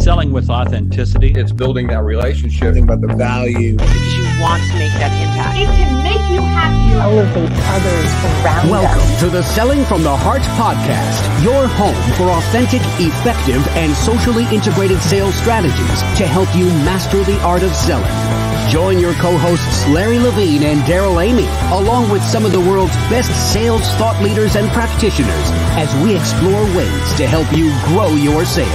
selling with authenticity. It's building that relationship. About the value. Because you want to make that impact. It can make you happier. Elevate others around Welcome us. to the Selling from the Heart podcast, your home for authentic, effective, and socially integrated sales strategies to help you master the art of selling. Join your co-hosts Larry Levine and Daryl Amy, along with some of the world's best sales thought leaders and practitioners, as we explore ways to help you grow your sales.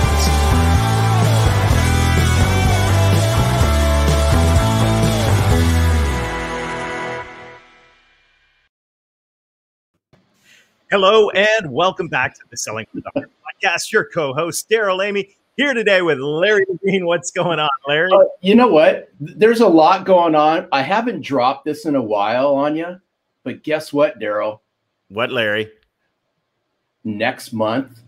Hello and welcome back to the Selling with Authentic podcast. Your co-host Daryl Amy here today with Larry Levine. What's going on, Larry? You know what? There's a lot going on. I haven't dropped this in a while on you, but guess what, Daryl? What, Larry? Next month,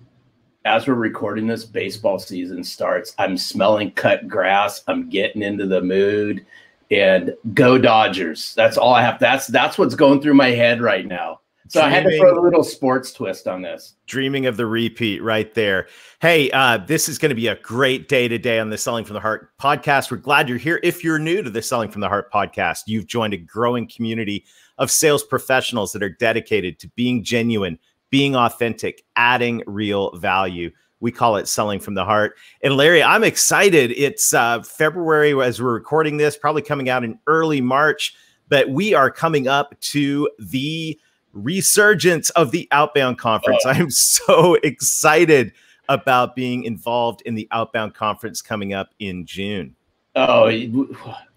as we're recording this, baseball season starts. I'm smelling cut grass. I'm getting into the mood, and go Dodgers. That's all I have. That's what's going through my head right now. So I had to throw a little sports twist on this. Dreaming of the repeat right there. Hey, this is going to be a great day today on the Selling from the Heart podcast. We're glad you're here. If you're new to the Selling from the Heart podcast, you've joined a growing community of sales professionals that are dedicated to being genuine, being authentic, adding real value. We call it Selling from the Heart. And Larry, I'm excited. It's February as we're recording this, probably coming out in early March, but we are coming up to the resurgence of the Outbound Conference. I am so excited about being involved in the Outbound Conference coming up in June. Oh,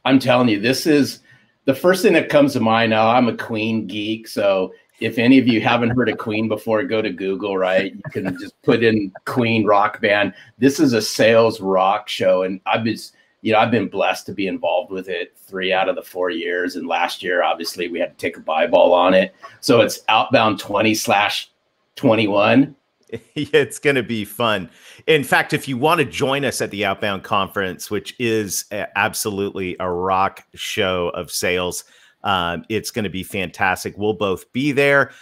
I'm telling you, this is the first thing that comes to mind now. I'm a Queen geek, so if any of you haven't heard of Queen before, go to Google, right? You can just put in Queen rock band. This is a sales rock show, and I've been blessed to be involved with it 3 out of the 4 years. And last year, obviously, we had to take a buy ball on it. So it's Outbound 20/21. It's going to be fun. In fact, if you want to join us at the Outbound Conference, which is absolutely a rock show of sales, it's going to be fantastic. We'll both be there.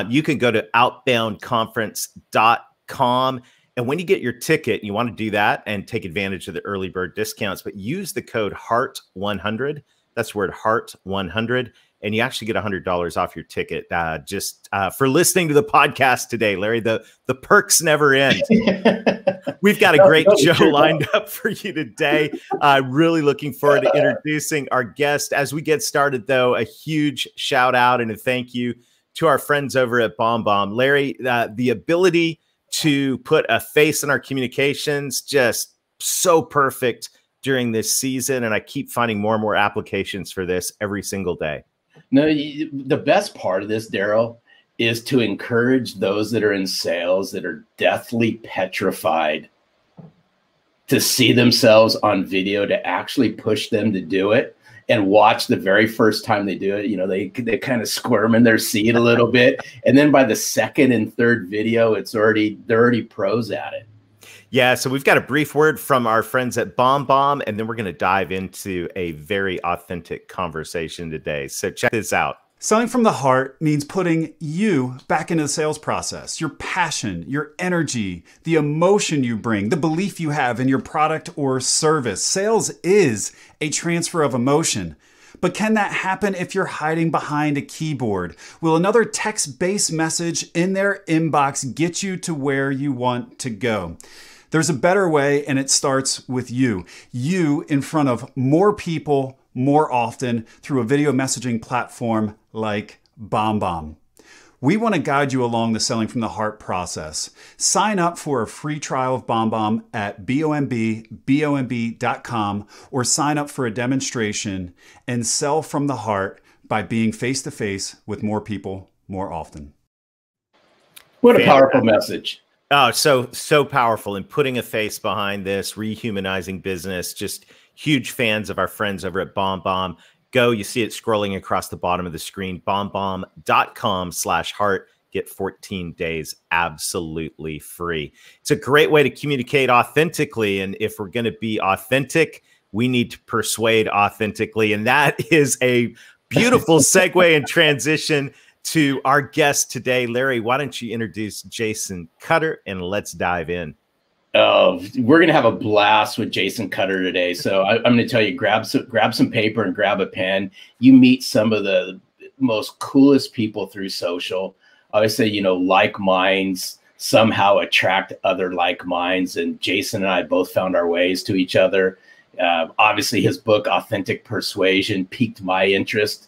You can go to outboundconference.com. And when you get your ticket, you want to do that and take advantage of the early bird discounts, but use the code HEART100. That's word HEART100. And you actually get $100 off your ticket just for listening to the podcast today, Larry. The perks never end. We've got a great show lined up for you today. Really looking forward to introducing our guest. As we get started, though, a huge shout out and a thank you to our friends over at BombBomb. Larry, the ability to put a face in our communications, just so perfect during this season. And I keep finding more and more applications for this every single day. No, the best part of this, Daryl, is to encourage those that are in sales that are deathly petrified to see themselves on video, to actually push them to do it and watch the very first time they do it. You know, they kind of squirm in their seat a little bit. And then by the second and third video, they're already pros at it. Yeah, so we've got a brief word from our friends at BombBomb, and then we're going to dive into a very authentic conversation today. So check this out. Selling from the heart means putting you back into the sales process, your passion, your energy, the emotion you bring, the belief you have in your product or service. Sales is a transfer of emotion. But can that happen if you're hiding behind a keyboard? Will another text-based message in their inbox get you to where you want to go? There's a better way, and it starts with you. You in front of more people more often through a video messaging platform like BombBomb. We want to guide you along the Selling from the Heart process. Sign up for a free trial of BombBomb at bombomb.com or sign up for a demonstration and sell from the heart by being face-to-face with more people more often. What a powerful message. Oh, so powerful. And putting a face behind this, rehumanizing business, just huge fans of our friends over at BombBomb. Go, you see it scrolling across the bottom of the screen, bombomb.com/heart. Get 14 days absolutely free. It's a great way to communicate authentically. And if we're going to be authentic, we need to persuade authentically. And that is a beautiful segue and transition to our guest today. Larry, why don't you introduce Jason Cutter and let's dive in. Oh, we're going to have a blast with Jason Cutter today. So I'm going to tell you, grab some paper and grab a pen. You meet some of the most coolest people through social. I always say, like minds somehow attract other like minds. And Jason and I both found our ways to each other. Obviously, his book, Authentic Persuasion, piqued my interest,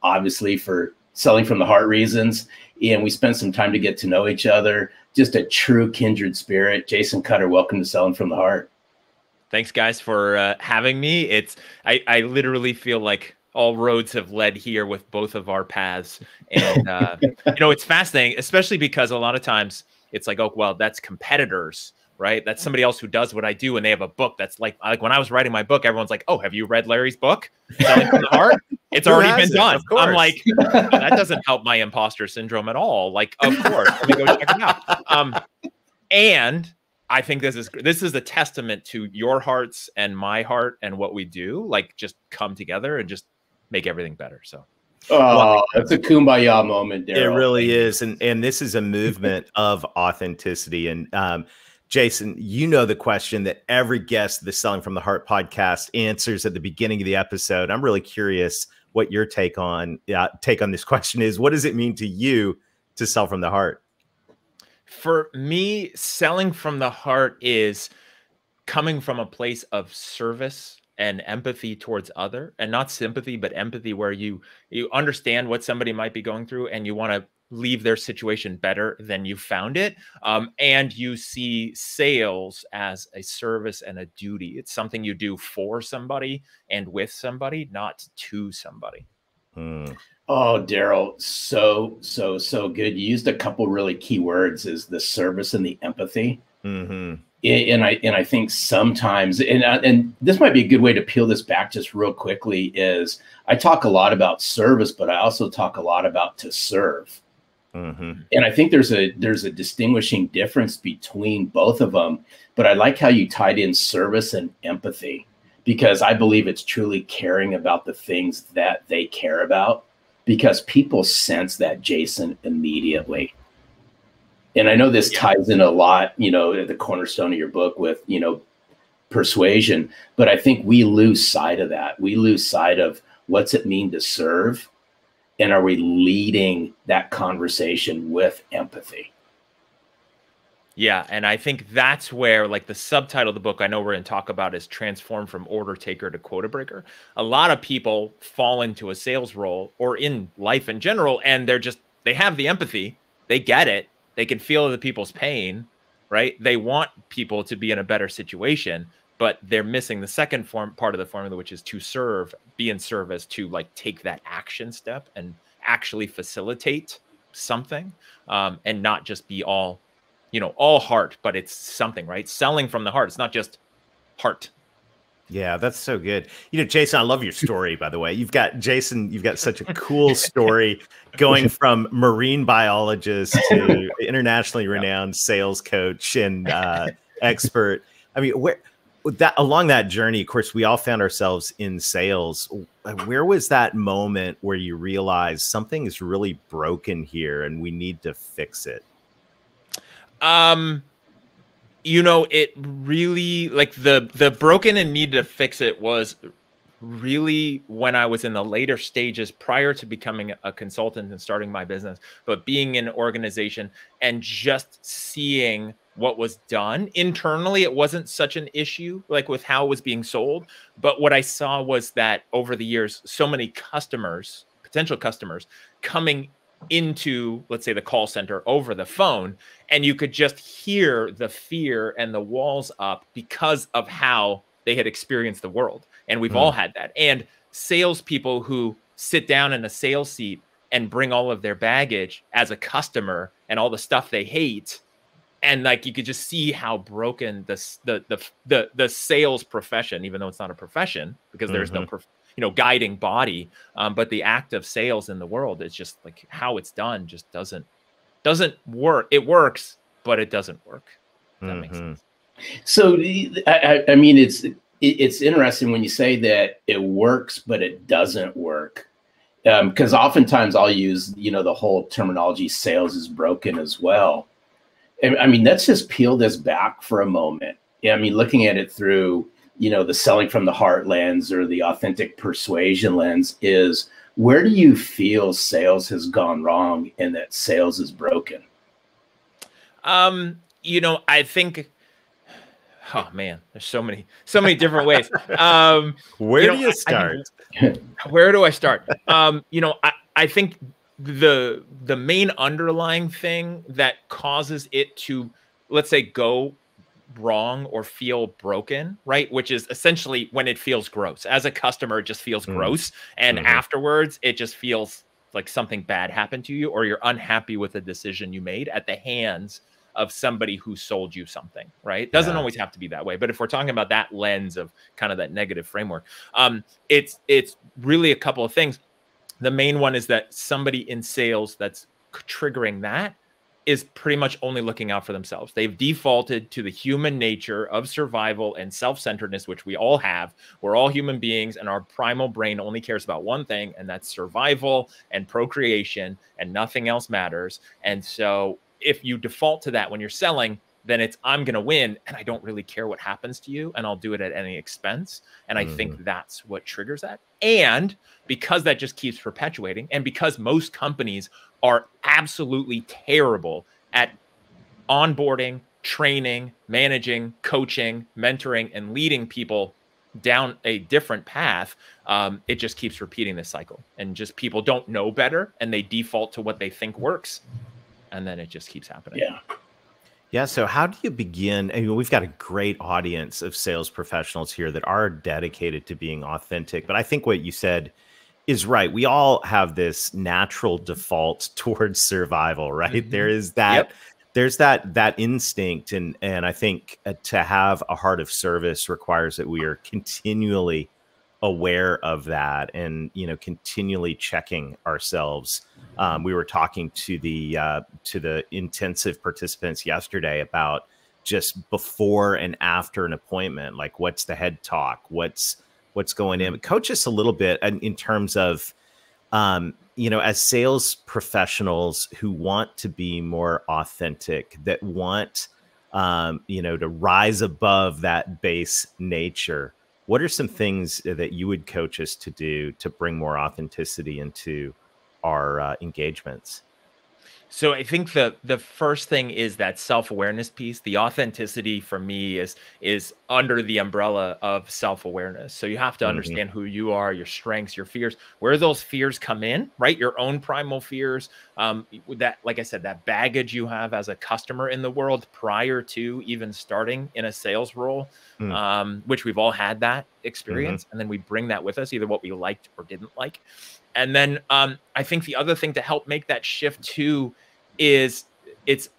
obviously, for selling from the heart reasons. And we spent some time to get to know each other. Just a true kindred spirit. Jason Cutter, welcome to Selling from the Heart. Thanks, guys, for having me. I literally feel like all roads have led here with both of our paths. And, it's fascinating, especially because a lot of times it's like, oh, well, that's competitors, right? That's somebody else who does what I do, and they have a book that's like when I was writing my book, everyone's like, oh, have you read Larry's book, Selling from the Heart? It's already been done. I'm like, that doesn't help my imposter syndrome at all. Like, of course, let me go check it out. And I think this is a testament to your hearts and my heart and what we do, like just come together and just make everything better. So. Oh, that's a kumbaya moment, Daryl. It really is. And this is a movement of authenticity. And Jason, the question that every guest of the Selling from the Heart podcast answers at the beginning of the episode. I'm really curious what your take on this question is. What does it mean to you to sell from the heart? For me, selling from the heart is coming from a place of service and empathy towards other, and not sympathy, but empathy, where you understand what somebody might be going through and you want to leave their situation better than you found it. And you see sales as a service and a duty. It's something you do for somebody and with somebody, not to somebody. Oh, Daryl, so good. You used a couple really key words, is the service and the empathy. Mm-hmm. And I think sometimes, and this might be a good way to peel this back just real quickly, is I talk a lot about service, but I also talk a lot about to serve. Mm-hmm. And I think there's a distinguishing difference between both of them. But I like how you tied in service and empathy, because I believe it's truly caring about the things that they care about, because people sense that, Jason, immediately. And I know this ties in a lot, the cornerstone of your book with, persuasion, but I think we lose sight of that. We lose sight of what's it mean to serve, and are we leading that conversation with empathy? Yeah, and I think that's where, like, the subtitle of the book I know we're going to talk about is Transform from Order Taker to Quota Breaker. A lot of people fall into a sales role or in life in general, and they have the empathy, they get it. They can feel the people's pain, right? They want people to be in a better situation, but they're missing the second part of the formula, which is to serve, be in service, to like take that action step and actually facilitate something, and not just be all heart, but it's something, right? Selling from the heart. It's not just heart. Yeah, that's so good. Jason, I love your story, by the way. You've got such a cool story going from marine biologist to internationally renowned sales coach and expert. I mean, along that journey, of course, we all found ourselves in sales. Where was that moment where you realized something is really broken here and we need to fix it? It really, like, the broken and need to fix it was really when I was in the later stages prior to becoming a consultant and starting my business, but being in an organization and just seeing what was done internally. It wasn't such an issue like with how it was being sold, but what I saw was that over the years, so many customers, potential customers, coming into, let's say, the call center over the phone, and you could just hear the fear and the walls up because of how they had experienced the world. And we've all had that. And salespeople who sit down in a sales seat and bring all of their baggage as a customer and all the stuff they hate, and like you could just see how broken the sales profession, even though it's not a profession because there's no guiding body, but the act of sales in the world is just like how it's done just doesn't work. It works, but it doesn't work. If that makes sense. So I mean, it's interesting when you say that it works, but it doesn't work. Because oftentimes I'll use, the whole terminology sales is broken as well. I mean, let's just peel this back for a moment. I mean, looking at it through, the selling from the heart lens or the authentic persuasion lens is, where do you feel sales has gone wrong and that sales is broken? I think, oh man, there's so many different ways. Where do you start? Where do I start? I think the main underlying thing that causes it to, let's say, go wrong or feel broken, right? Which is essentially when it feels gross. As a customer, it just feels gross. And afterwards, it just feels like something bad happened to you, or you're unhappy with a decision you made at the hands of somebody who sold you something, right? Doesn't always have to be that way. But if we're talking about that lens of kind of that negative framework, it's really a couple of things. The main one is that somebody in sales that's triggering that is pretty much only looking out for themselves. They've defaulted to the human nature of survival and self-centeredness, which we all have. We're all human beings, and our primal brain only cares about one thing, and that's survival and procreation, and nothing else matters. And so if you default to that when you're selling, then it's, I'm going to win, and I don't really care what happens to you, and I'll do it at any expense. And I think that's what triggers that. And because that just keeps perpetuating, and because most companies are absolutely terrible at onboarding, training, managing, coaching, mentoring, and leading people down a different path, it just keeps repeating this cycle. And just people don't know better, and they default to what they think works. And then it just keeps happening. Yeah. So how do you begin? I mean, we've got a great audience of sales professionals here that are dedicated to being authentic. But I think what you said is right. We all have this natural default towards survival, right? There is that, there's that instinct. And I think to have a heart of service requires that we are continually aware of that and, continually checking ourselves. We were talking to the intensive participants yesterday about just before and after an appointment, like what's the head talk, what's going in. Coach us a little bit in terms of, as sales professionals who want to be more authentic, that want, to rise above that base nature. What are some things that you would coach us to do to bring more authenticity into our engagements? So I think the first thing is that self-awareness piece. The authenticity for me is under the umbrella of self-awareness. So you have to understand who you are, your strengths, your fears, where those fears come in, right? Your own primal fears, that, like I said, that baggage you have as a customer in the world prior to even starting in a sales role, which we've all had that experience. And then we bring that with us, either what we liked or didn't like. And then I think the other thing to help make that shift too is it's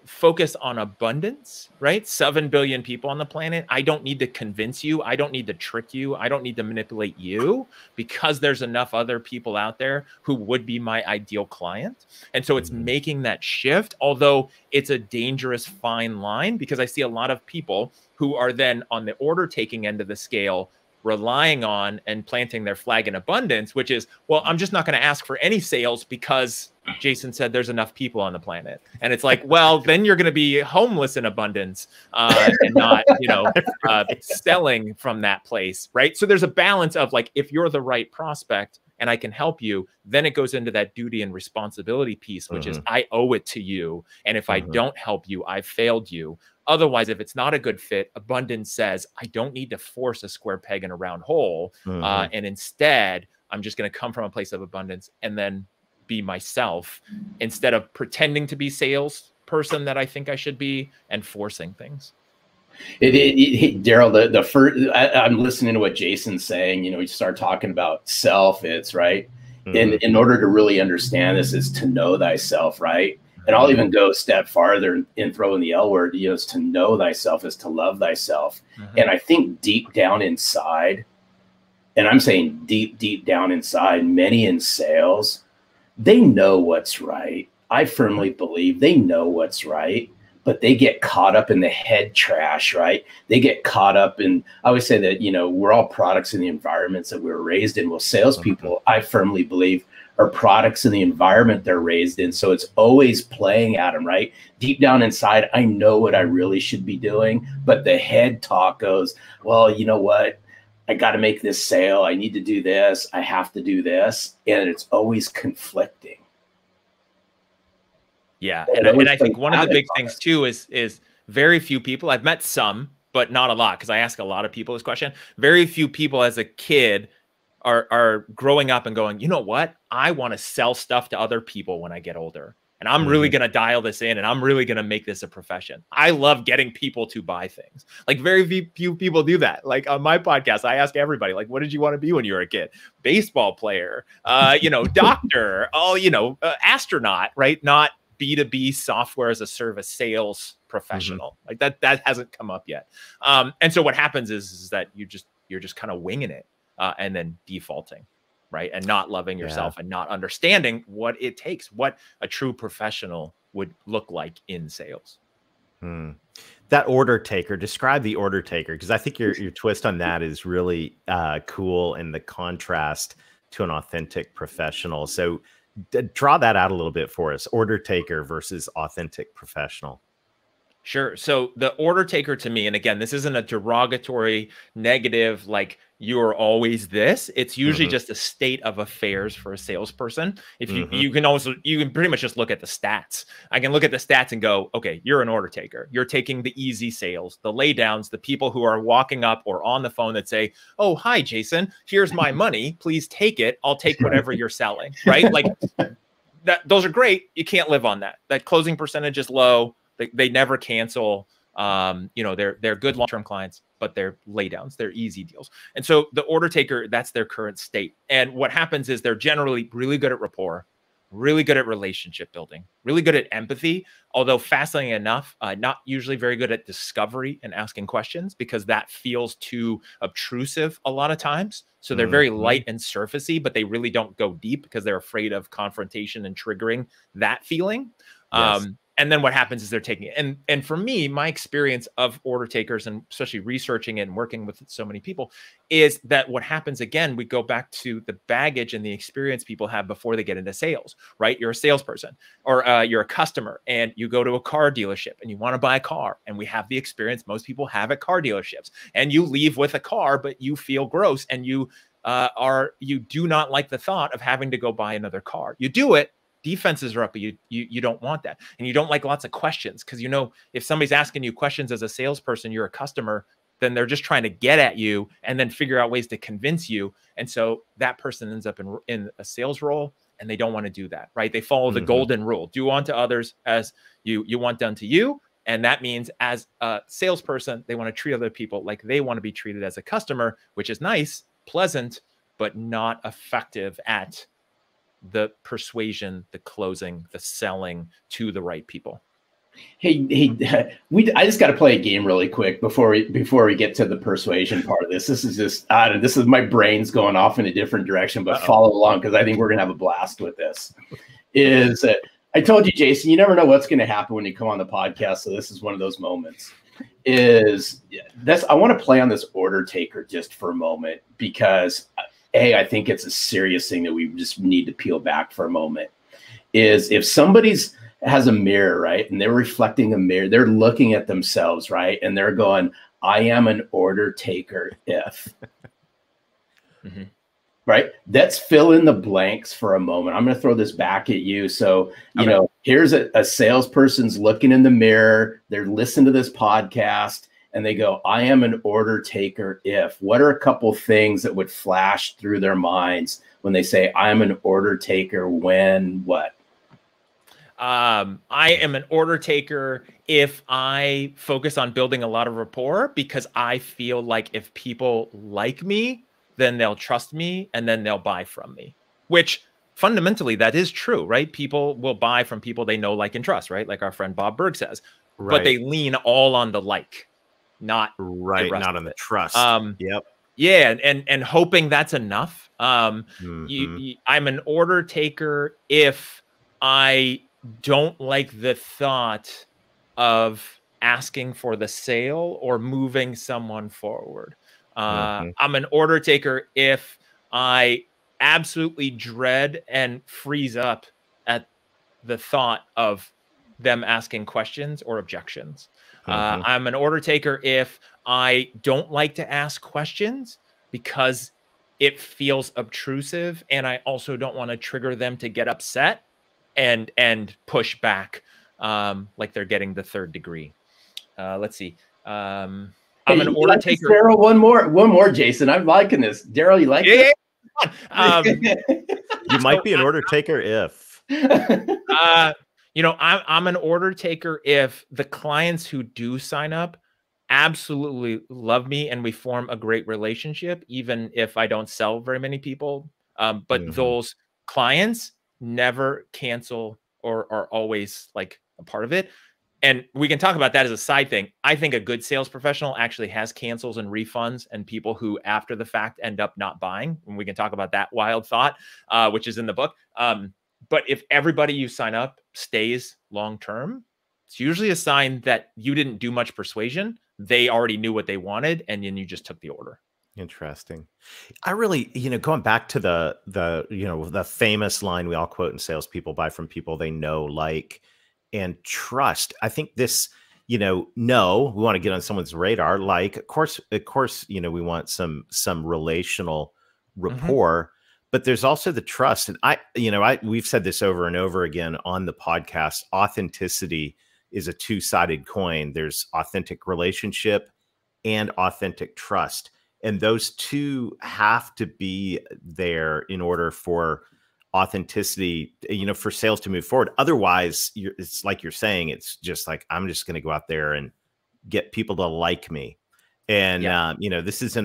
focus on abundance, right? 7 billion people on the planet. I don't need to convince you. I don't need to trick you. I don't need to manipulate you, because there's enough other people out there who would be my ideal client. And so it's making that shift, although it's a dangerous fine line, because I see a lot of people who are then on the order taking end of the scale relying on and planting their flag in abundance, which is, well, I'm just not going to ask for any sales because Jason said there's enough people on the planet. And it's like, well, then you're going to be homeless in abundance and not, selling from that place, right? So there's a balance of like, if you're the right prospect and I can help you, then it goes into that duty and responsibility piece, which is I owe it to you. And if I don't help you, I've failed you. Otherwise, if it's not a good fit, abundance says, I don't need to force a square peg in a round hole. And instead, I'm just going to come from a place of abundance and then be myself instead of pretending to be salesperson that I think I should be and forcing things. Daryl, the first, I'm listening to what Jason's saying. You start talking about self, it's right. And in order to really understand this is to know thyself, right? And I'll even go a step farther and throw in the L word, is to know thyself, is to love thyself. And I think deep down inside, and I'm saying deep, deep down inside, many in sales, they know what's right. I firmly believe they know what's right, but they get caught up in the head trash, right? They get caught up in, I always say that, we're all products in the environments that we were raised in. Well, salespeople, I firmly believe, or products in the environment they're raised in. So it's always playing at them, right? Deep down inside, I know what I really should be doing, but the head talk goes, well, you know what? I got to make this sale. I need to do this. I have to do this. And it's always conflicting. Yeah. And I think one of the big things too is very few people, I've met some, but not a lot, because I ask a lot of people this question. Very few people as a kid are growing up and going, you know what? I want to sell stuff to other people when I get older. And I'm really going to dial this in, and I'm really going to make this a profession. I love getting people to buy things. Like very few people do that. Like on my podcast, I ask everybody, like, what did you want to be when you were a kid? Baseball player, doctor, astronaut, right? Not B2B software as a service sales professional. Like that hasn't come up yet. And so what happens is that you're just kind of winging it and then defaulting. Right. And not loving yourself and not understanding what it takes, what a true professional would look like in sales. That order taker, describe the order taker, because I think your twist on that is really cool in the contrast to an authentic professional. So draw that out a little bit for us. Order taker versus authentic professional. Sure. So the order taker to me, and again, this isn't a derogatory, negative, like you're always this. It's usually just a state of affairs for a salesperson. If you can pretty much just look at the stats. I can look at the stats and go, okay, you're an order taker. You're taking the easy sales, the laydowns, the people who are walking up or on the phone that say, oh, hi, Jason, here's my money. Please take it. I'll take whatever you're selling. Right. Like those are great. You can't live on that. That closing percentage is low. They never cancel. They're good long-term clients, but they're laydowns. They're easy deals. And so the order taker, that's their current state. And what happens is they're generally really good at rapport, really good at relationship building, really good at empathy, although fascinating enough, not usually very good at discovery and asking questions, because that feels too obtrusive a lot of times. So they're very light and surfacey, but they really don't go deep because they're afraid of confrontation and triggering that feeling. Yes. And then what happens is they're taking it. And for me, my experience of order takers, and especially researching it and working with so many people, is that what happens, again, we go back to the baggage and the experience people have before they get into sales, right? You're a salesperson, or you're a customer, and you go to a car dealership and you want to buy a car. And we have the experience most people have at car dealerships. And you leave with a car, but you feel gross, and you do not like the thought of having to go buy another car. You do it. Defenses are up, but you don't want that. And you don't like lots of questions, because if somebody's asking you questions as a salesperson, you're a customer, then they're just trying to get at you and then figure out ways to convince you. And so that person ends up in a sales role, and they don't want to do that, right? They follow the golden rule: do unto others as you want done to you. And that means as a salesperson, they want to treat other people like they want to be treated as a customer, which is nice, pleasant, but not effective at the persuasion, the closing, the selling to the right people. Hey, I just got to play a game really quick before we get to the persuasion part of this. This is just this is my brain's going off in a different direction, but follow along, because I think we're gonna have a blast with this. I told you, Jason, you never know what's going to happen when you come on the podcast, so this is one of those moments. I want to play on this order taker just for a moment, because I think it's a serious thing that we just need to peel back for a moment. Is if somebody's has a mirror, right, and they're reflecting a mirror, they're looking at themselves, right, and they're going, I am an order taker if. Right? Let's fill in the blanks for a moment. I'm going to throw this back at you. So, here's a salesperson's looking in the mirror. They're listening to this podcast, and they go, I am an order taker if. What are a couple things that would flash through their minds when they say, I am an order taker when what? I am an order taker if I focus on building a lot of rapport, because I feel like if people like me, then they'll trust me, and then they'll buy from me, which fundamentally that is true, right? People will buy from people they know, like, and trust, right? Like our friend Bob Berg says, but they lean all on the like, not not on the trust. Yeah. And hoping that's enough. I'm an order taker if I don't like the thought of asking for the sale or moving someone forward. I'm an order taker if I absolutely dread and freeze up at the thought of them asking questions or objections. I'm an order taker if I don't like to ask questions because it feels obtrusive, and I also don't want to trigger them to get upset and push back like they're getting the third degree. Let's see. I'm an order taker. Daryl, one more, Jason. I'm liking this. Daryl, you like it? You might be an order taker if. You know, I'm an order taker if the clients who do sign up absolutely love me and we form a great relationship, even if I don't sell very many people. But those clients never cancel or are always like a part of it. And we can talk about that as a side thing. I think a good sales professional actually has cancels and refunds and people who after the fact end up not buying. And we can talk about that wild thought, which is in the book. But if everybody you sign up stays long-term, it's usually a sign that you didn't do much persuasion. They already knew what they wanted, and then you just took the order. Interesting. I really, going back to the famous line we all quote in sales: people buy from people they know, like, and trust. I think this, we want to get on someone's radar. Like, of course, we want some relational rapport, but there's also the trust. And we've said this over and over again on the podcast. Authenticity is a two-sided coin. There's authentic relationship and authentic trust. And those two have to be there in order for authenticity, for sales to move forward. Otherwise, it's like you're saying, it's just like, I'm just going to go out there and get people to like me. And, this is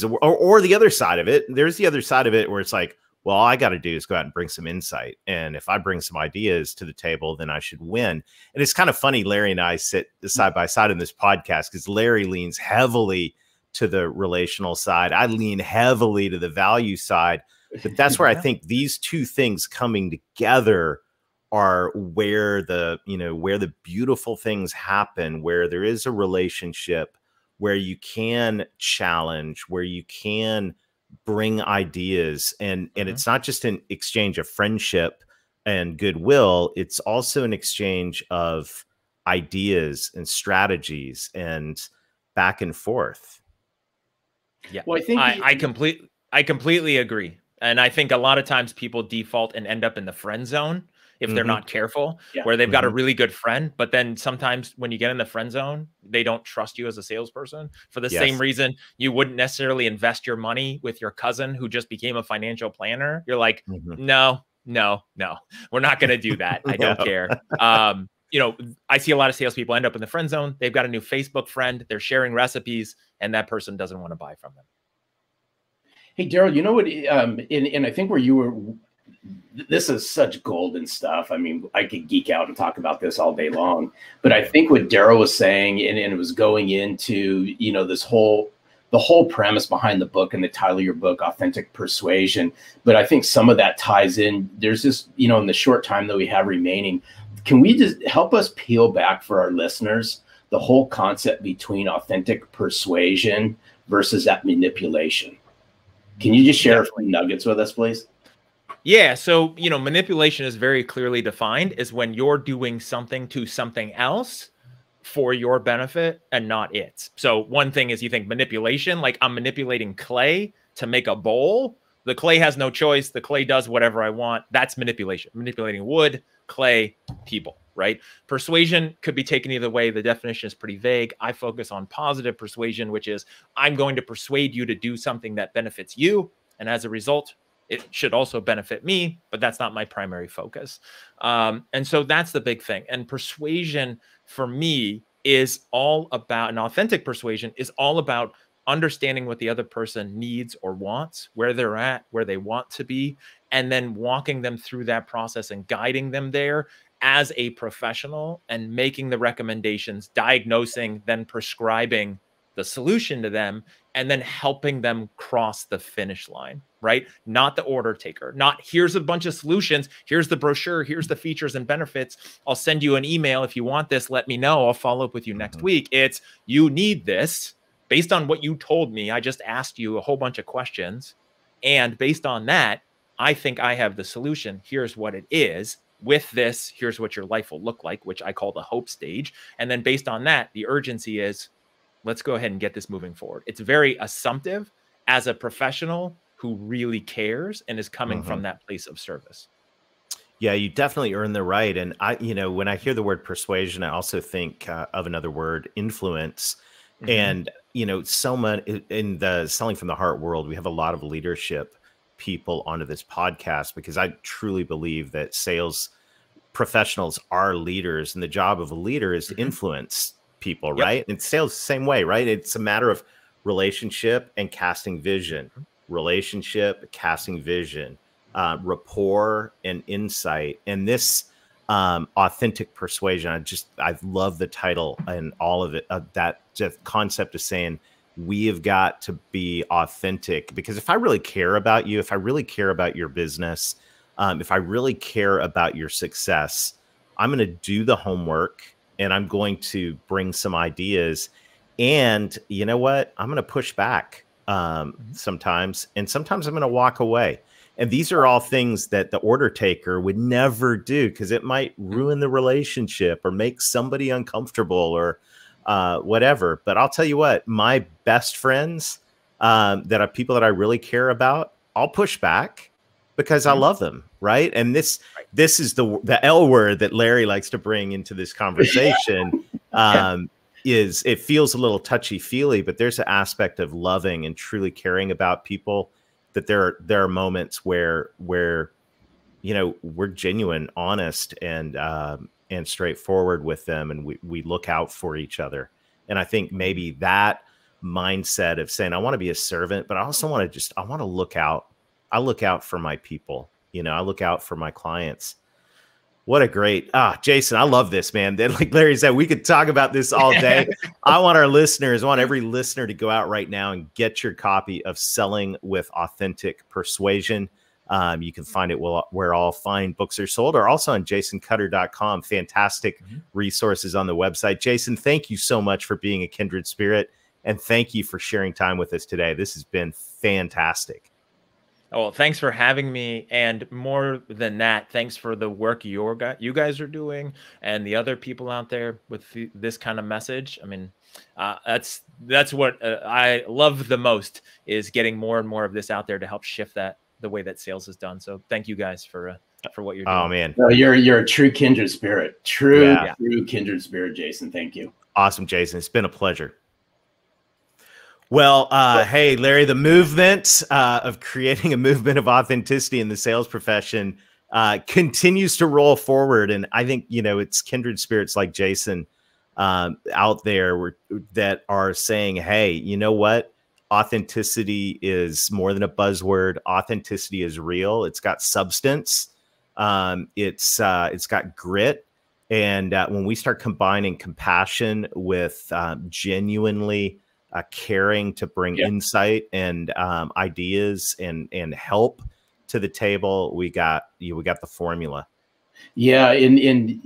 or the other side of it. There's the other side of it where it's like, well, all I got to do is go out and bring some insight. And if I bring some ideas to the table, then I should win. And it's kind of funny. Larry and I sit side by side in this podcast because Larry leans heavily to the relational side. I lean heavily to the value side. But that's where I think these two things coming together are where the beautiful things happen, where there is a relationship, where you can challenge, where you can bring ideas, and it's not just an exchange of friendship and goodwill. It's also an exchange of ideas and strategies and back and forth. Yeah, well, I think I completely agree. And I think a lot of times people default and end up in the friend zone if they're not careful, where they've got a really good friend, but then sometimes when you get in the friend zone, they don't trust you as a salesperson for the same reason you wouldn't necessarily invest your money with your cousin who just became a financial planner. You're like, no, we're not going to do that. I don't care. I see a lot of salespeople end up in the friend zone. They've got a new Facebook friend. They're sharing recipes, and that person doesn't want to buy from them. Hey, Daryl, you know what? And I think where you were, this is such golden stuff. I mean, I could geek out and talk about this all day long, but I think what Daryl was saying, and it was going into, the whole premise behind the book and the title of your book, Authentic Persuasion. But I think some of that ties in. There's this, in the short time that we have remaining, can we just help us peel back for our listeners the whole concept between authentic persuasion versus that manipulation? Can you just share a few nuggets with us, please? Yeah. So, manipulation is very clearly defined as when you're doing something to something else for your benefit and not its. So one thing is you think manipulation, like I'm manipulating clay to make a bowl. The clay has no choice. The clay does whatever I want. That's manipulation. Manipulating wood, clay, people, right? Persuasion could be taken either way. The definition is pretty vague. I focus on positive persuasion, which is I'm going to persuade you to do something that benefits you. And as a result, it should also benefit me, but that's not my primary focus. And so that's the big thing. And persuasion for me is all about, an authentic persuasion is all about understanding what the other person needs or wants, where they're at, where they want to be, and then walking them through that process and guiding them there as a professional and making the recommendations, diagnosing, then prescribing the solution to them, and then helping them cross the finish line, right? Not the order taker, not here's a bunch of solutions, here's the brochure, here's the features and benefits. I'll send you an email if you want this, let me know, I'll follow up with you next week. It's you need this. based on what you told me, I just asked you a whole bunch of questions. And based on that, I think I have the solution. Here's what it is. With this, here's what your life will look like, which I call the hope stage. And then based on that, the urgency is, let's go ahead and get this moving forward. It's very assumptive as a professional who really cares and is coming from that place of service. Yeah, you definitely earn the right. And when I hear the word persuasion, I also think of another word, influence. And, so much in the Selling from the Heart world, we have a lot of leadership people onto this podcast, because I truly believe that sales professionals are leaders, and the job of a leader is to influence people, right? And sales the same way, right? It's a matter of relationship and casting vision, rapport and insight. And this authentic persuasion, I love the title and all of it, that just concept of saying we have got to be authentic, because if I really care about you, if I really care about your business, if I really care about your success, I'm going to do the homework, and I'm going to bring some ideas. And you know what? I'm going to push back sometimes, and sometimes I'm going to walk away. And these are all things that the order taker would never do, because it might ruin the relationship or make somebody uncomfortable or whatever. But I'll tell you what, my best friends that are people that I really care about, I'll push back because I love them, right? And this is the L word that Larry likes to bring into this conversation. Is it feels a little touchy-feely, but there's an aspect of loving and truly caring about people, that there are moments where we're genuine, honest, and straightforward with them, and we look out for each other. And I think maybe that mindset of saying, I want to be a servant, but I also want to look out. I look out for my people, I look out for my clients. What a great, Jason, I love this, man. Then, like Larry said, we could talk about this all day. I want every listener to go out right now and get your copy of Selling with Authentic Persuasion. You can find it where all fine books are sold, or also on jasoncutter.com. Fantastic resources on the website. Jason, thank you so much for being a kindred spirit, and thank you for sharing time with us today. This has been fantastic. Oh, well, thanks for having me. And more than that, thanks for the work you guys are doing, and the other people out there with this kind of message. I mean, that's what I love the most, is getting more and more of this out there to help shift the way that sales is done. So thank you guys for what you're doing. Oh man, no, you're a true kindred spirit, true kindred spirit, Jason. Thank you. Awesome, Jason. It's been a pleasure. Well, hey, Larry, the movement of creating a movement of authenticity in the sales profession continues to roll forward. And I think, it's kindred spirits like Jason out there that are saying, hey, you know what? Authenticity is more than a buzzword. Authenticity is real. It's got substance. It's got grit. And when we start combining compassion with genuinely caring to bring insight and ideas and help to the table, we got the formula. Yeah, and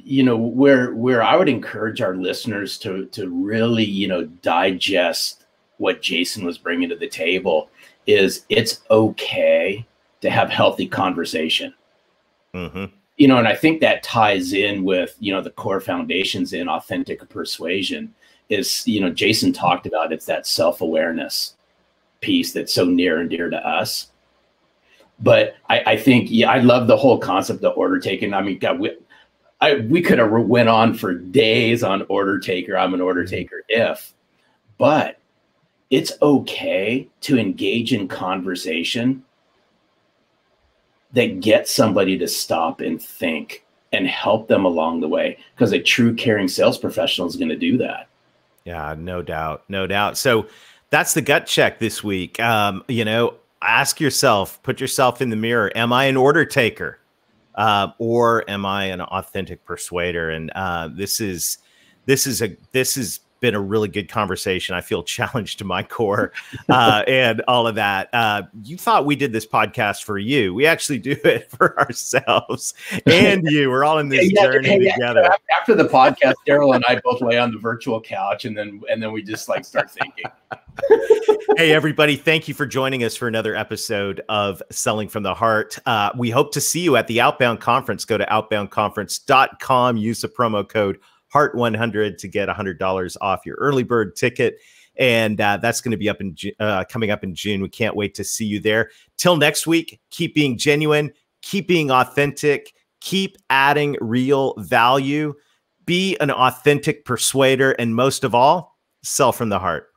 where I would encourage our listeners to really digest what Jason was bringing to the table is, it's okay to have healthy conversation. And I think that ties in with the core foundations in authentic persuasion. Is, Jason talked about, it's that self-awareness piece that's so near and dear to us. But I think, I love the whole concept of order taking. I mean, God, we could have went on for days on order taker. I'm an order taker but it's okay to engage in conversation that gets somebody to stop and think and help them along the way, because a true caring sales professional is going to do that. Yeah, no doubt. No doubt. So that's the gut check this week. Ask yourself, put yourself in the mirror. Am I an order taker? Or am I an authentic persuader? And this has been a really good conversation. I feel challenged to my core and all of that. You thought we did this podcast for you. We actually do it for ourselves and you. We're all in this journey together. After the podcast, Daryl and I both lay on the virtual couch, and then we just start thinking. Hey, everybody. Thank you for joining us for another episode of Selling from the Heart. We hope to see you at the Outbound Conference. Go to outboundconference.com. Use the promo code HEART100 to get $100 off your early bird ticket. And that's going to be coming up in June. We can't wait to see you there. Till next week, keep being genuine, keep being authentic, keep adding real value, be an authentic persuader, and most of all, sell from the heart.